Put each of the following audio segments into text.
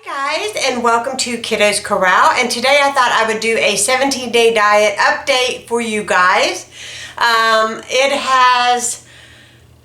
Hi guys, and welcome to Kiddoskoral, and today I thought I would do a 17-day diet update for you guys. It has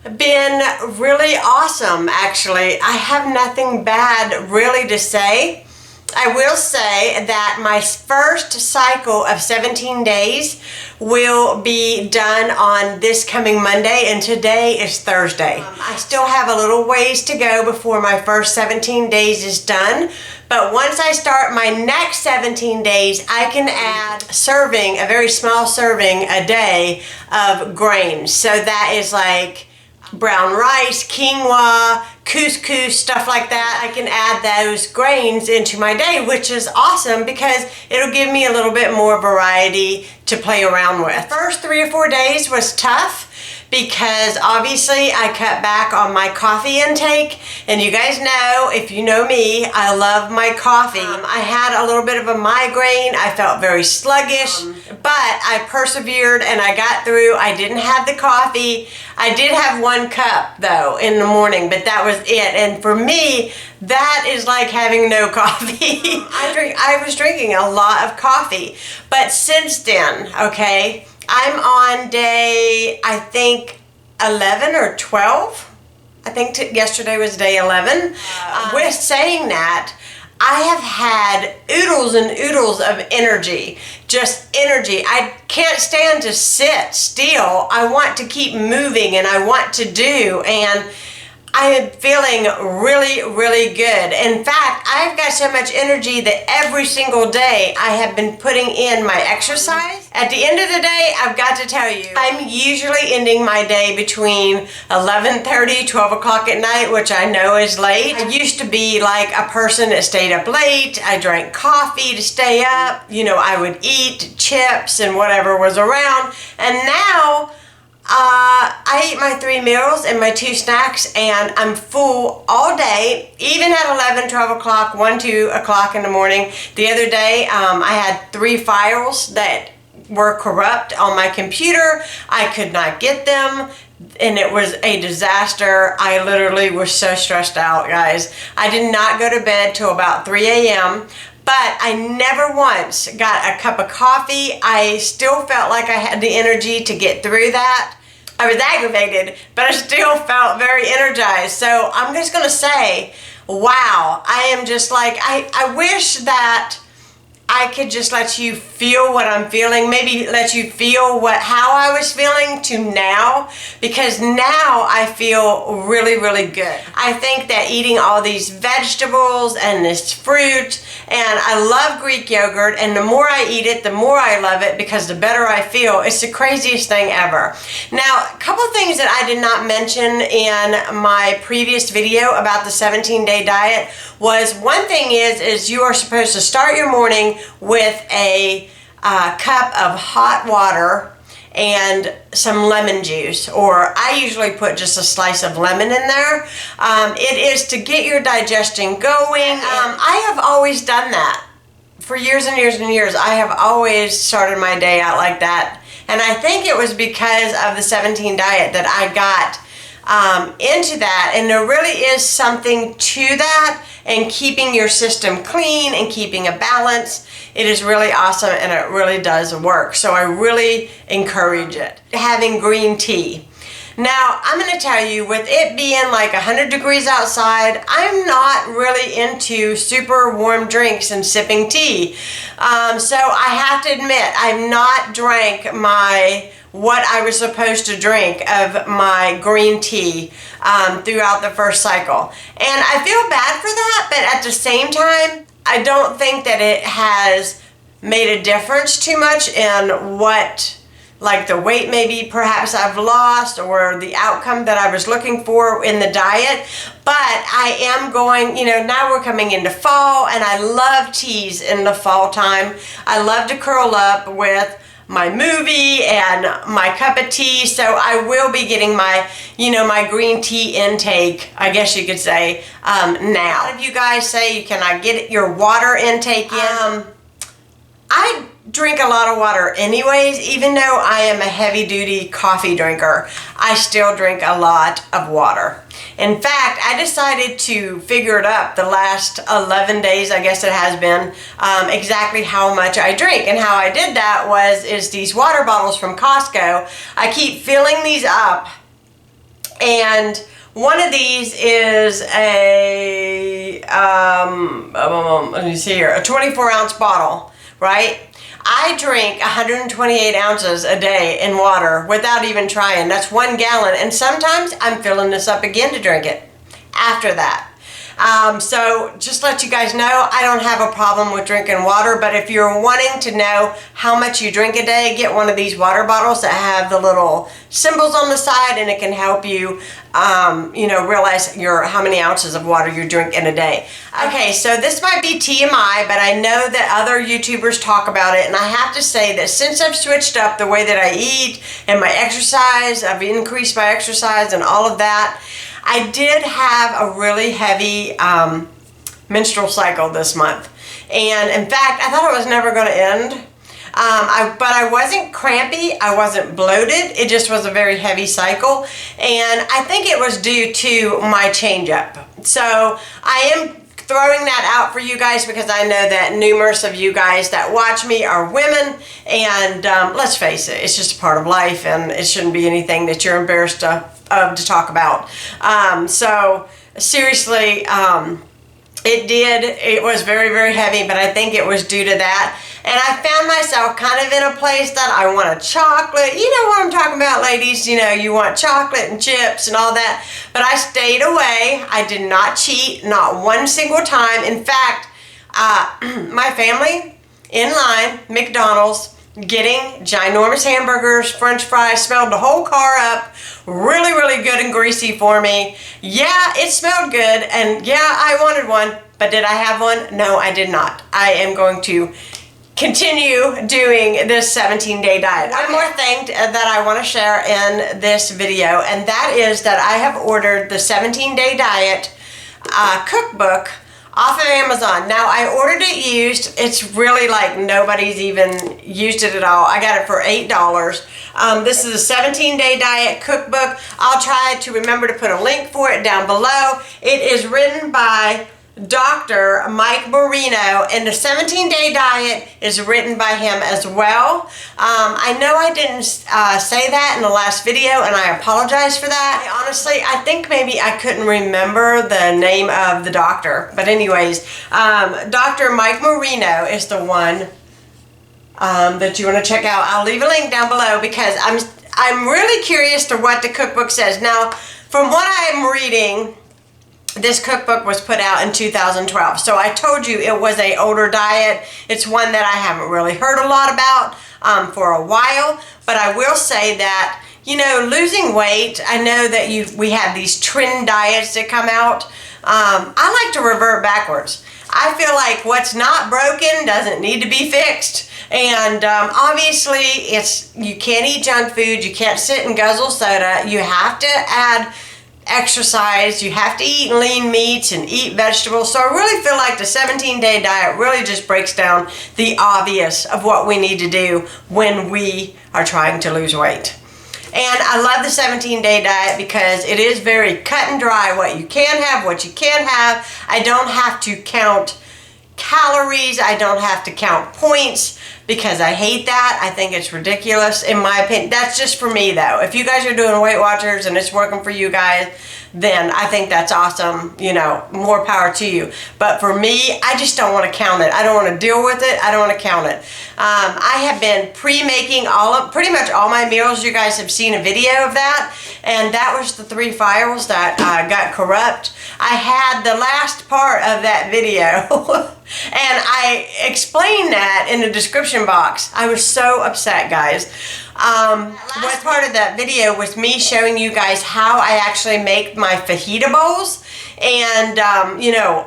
been really awesome, actually. I have nothing bad really to say. I will say that my first cycle of 17 days will be done on this coming Monday, and today is Thursday. I still have a little ways to go before my first 17 days is done, but once I start my next 17 days, I can add a very small serving a day of grains. So that is like brown rice, quinoa, couscous, stuff like that. I can add those grains into my day, which is awesome because it'll give me a little bit more variety to play around with. First 3 or 4 days was tough because obviously I cut back on my coffee intake, and you guys know, if you know me, I love my coffee. I had a little bit of a migraine. I felt very sluggish, but I persevered and I got through. I didn't have the coffee. I did have 1 cup though in the morning, but that was it. And for me, that is like having no coffee. I was drinking a lot of coffee, but since then, okay, I'm on day, I think, 11 or 12. I think yesterday was day 11. With saying that, I have had oodles and oodles of energy, just energy. I can't stand to sit still. I want to keep moving and I want to do, and I am feeling really, really good. In fact, I've got so much energy that every single day I have been putting in my exercise. At the end of the day, I've got to tell you, I'm usually ending my day between 11:30, 12 o'clock at night, which I know is late. I used to be like a person that stayed up late. I drank coffee to stay up. You know, I would eat chips and whatever was around. And now, I eat my 3 meals and my 2 snacks, and I'm full all day, even at 11, 12 o'clock, 1, 2 o'clock in the morning. The other day, I had 3 files that were corrupt on my computer. I could not get them, and it was a disaster. I literally was so stressed out, guys. I did not go to bed till about 3 a.m., but I never once got a cup of coffee. I still felt like I had the energy to get through that. I was aggravated, but I still felt very energized. So I'm just going to say, wow, I am just like, I wish that I could just let you feel what I'm feeling, maybe let you feel how I was feeling to now, because now I feel really, really good. I think that eating all these vegetables and this fruit, and I love Greek yogurt, and the more I eat it, the more I love it because the better I feel. It's the craziest thing ever. Now, a couple of things that I did not mention in my previous video about the 17-day diet was, one thing is you are supposed to start your morning with a cup of hot water and some lemon juice, or I usually put just a slice of lemon in there. It is to get your digestion going. I have always done that for years and years and years. I have always started my day out like that, and I think it was because of the 17 diet that I got into that, and there really is something to that, and keeping your system clean and keeping a balance. It is really awesome, and it really does work. So I really encourage it. Having green tea. Now, I'm going to tell you, with it being like 100 degrees outside, I'm not really into super warm drinks and sipping tea. So I have to admit, I've not drank what I was supposed to drink of my green tea throughout the first cycle. And I feel bad for that, but at the same time, I don't think that it has made a difference too much in what, like the weight maybe perhaps I've lost, or the outcome that I was looking for in the diet. But I am going, you know, now we're coming into fall, and I love teas in the fall time. I love to curl up with my movie and my cup of tea, so I will be getting my, you know, my green tea intake, I guess you could say, now. A lot of you guys say you cannot get your water intake in. I drink a lot of water anyways. Even though I am a heavy duty coffee drinker, I still drink a lot of water. In fact, I decided to figure it up the last 11 days, I guess it has been, exactly how much I drink. And how I did that is these water bottles from Costco. I keep filling these up, and one of these is a, let me see here, a 24-ounce bottle, right? I drink 128 ounces a day in water without even trying. That's 1 gallon. And sometimes I'm filling this up again to drink it after that. So just let you guys know, I don't have a problem with drinking water, but if you're wanting to know how much you drink a day, get one of these water bottles that have the little symbols on the side, and it can help you, you know, realize how many ounces of water you drink in a day. Okay, so this might be TMI, but I know that other YouTubers talk about it, and I have to say that since I've switched up the way that I eat and my exercise, I've increased my exercise and all of that, I did have a really heavy menstrual cycle this month. And in fact, I thought it was never going to end. But I wasn't crampy, I wasn't bloated, it just was a very heavy cycle. And I think it was due to my change up. So I am throwing that out for you guys because I know that numerous of you guys that watch me are women, and let's face it, it's just a part of life, and it shouldn't be anything that you're embarrassed to talk about. So seriously, it was very, very heavy, but I think it was due to that. And I found myself kind of in a place that I wanted chocolate. You know what I'm talking about, ladies. You know, you want chocolate and chips and all that. But I stayed away. I did not cheat, not one single time. In fact, my family in line, McDonald's, getting ginormous hamburgers, french fries, smelled the whole car up, really, really good and greasy for me. Yeah, it smelled good, and yeah, I wanted one, but did I have one? No, I did not. I am going to continue doing this 17-day diet. One more thing that I want to share in this video, and that is that I have ordered the 17-day diet cookbook off of Amazon. Now, I ordered it used. It's really like nobody's even used it at all. I got it for $8. This is a 17-day diet cookbook. I'll try to remember to put a link for it down below. It is written by Dr. Mike Moreno, and the 17-day diet is written by him as well. I know I didn't say that in the last video, and I apologize for that. Honestly, I think maybe I couldn't remember the name of the doctor. But anyways, Dr. Mike Moreno is the one that you want to check out. I'll leave a link down below because I'm really curious to what the cookbook says. Now, from what I'm reading, this cookbook was put out in 2012. So I told you it was an older diet. It's one that I haven't really heard a lot about for a while. But I will say that, you know, losing weight, I know that we have these trend diets that come out. I like to revert backwards. I feel like what's not broken doesn't need to be fixed. And obviously, you can't eat junk food. You can't sit and guzzle soda. You have to add exercise, you have to eat lean meats and eat vegetables. So I really feel like the 17-day diet really just breaks down the obvious of what we need to do when we are trying to lose weight. And I love the 17-day diet because it is very cut and dry what you can have, what you can't have. I don't have to count calories. I don't have to count points because I hate that. I think it's ridiculous in my opinion. That's just for me though. If you guys are doing Weight Watchers and it's working for you guys, then I think that's awesome. You know, more power to you. But for me, I just don't want to count it. I don't want to deal with it. I don't want to count it. I have been pre-making pretty much all my meals. You guys have seen a video of that. And that was the 3 files that got corrupt. I had the last part of that video. And I explained that in the description box. I was so upset, guys. What part of that video was me showing you guys how I actually make my fajita bowls. And, you know,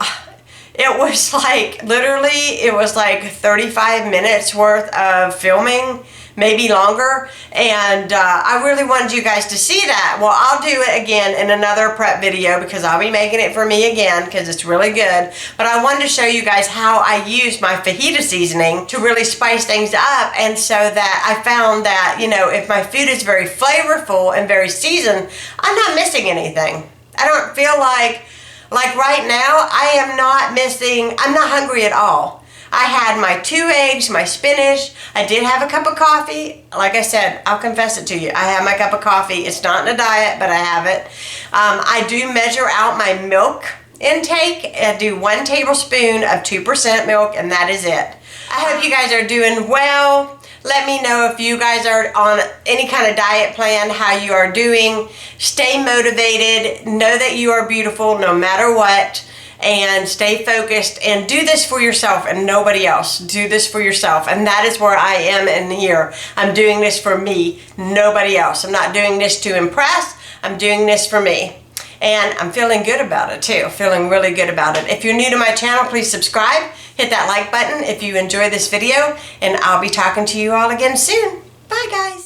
it was like, literally, it was like 35 minutes worth of filming, maybe longer, and I really wanted you guys to see that. Well, I'll do it again in another prep video because I'll be making it for me again because it's really good. But I wanted to show you guys how I use my fajita seasoning to really spice things up, and so that I found that, you know, if my food is very flavorful and very seasoned, I'm not missing anything. I don't feel like right now, I am not missing, I'm not hungry at all. I had my 2 eggs, my spinach. I did have a cup of coffee. Like I said, I'll confess it to you. I have my cup of coffee. It's not in a diet, but I have it. I do measure out my milk intake. I do 1 tablespoon of 2% milk, and that is it. I hope you guys are doing well. Let me know if you guys are on any kind of diet plan, how you are doing. Stay motivated. Know that you are beautiful no matter what. And stay focused and do this for yourself and nobody else. Do this for yourself. And that is where I am in here. I'm doing this for me, nobody else. I'm not doing this to impress. I'm doing this for me. And I'm feeling good about it too. Feeling really good about it. If you're new to my channel, please subscribe. Hit that like button if you enjoy this video. And I'll be talking to you all again soon. Bye guys.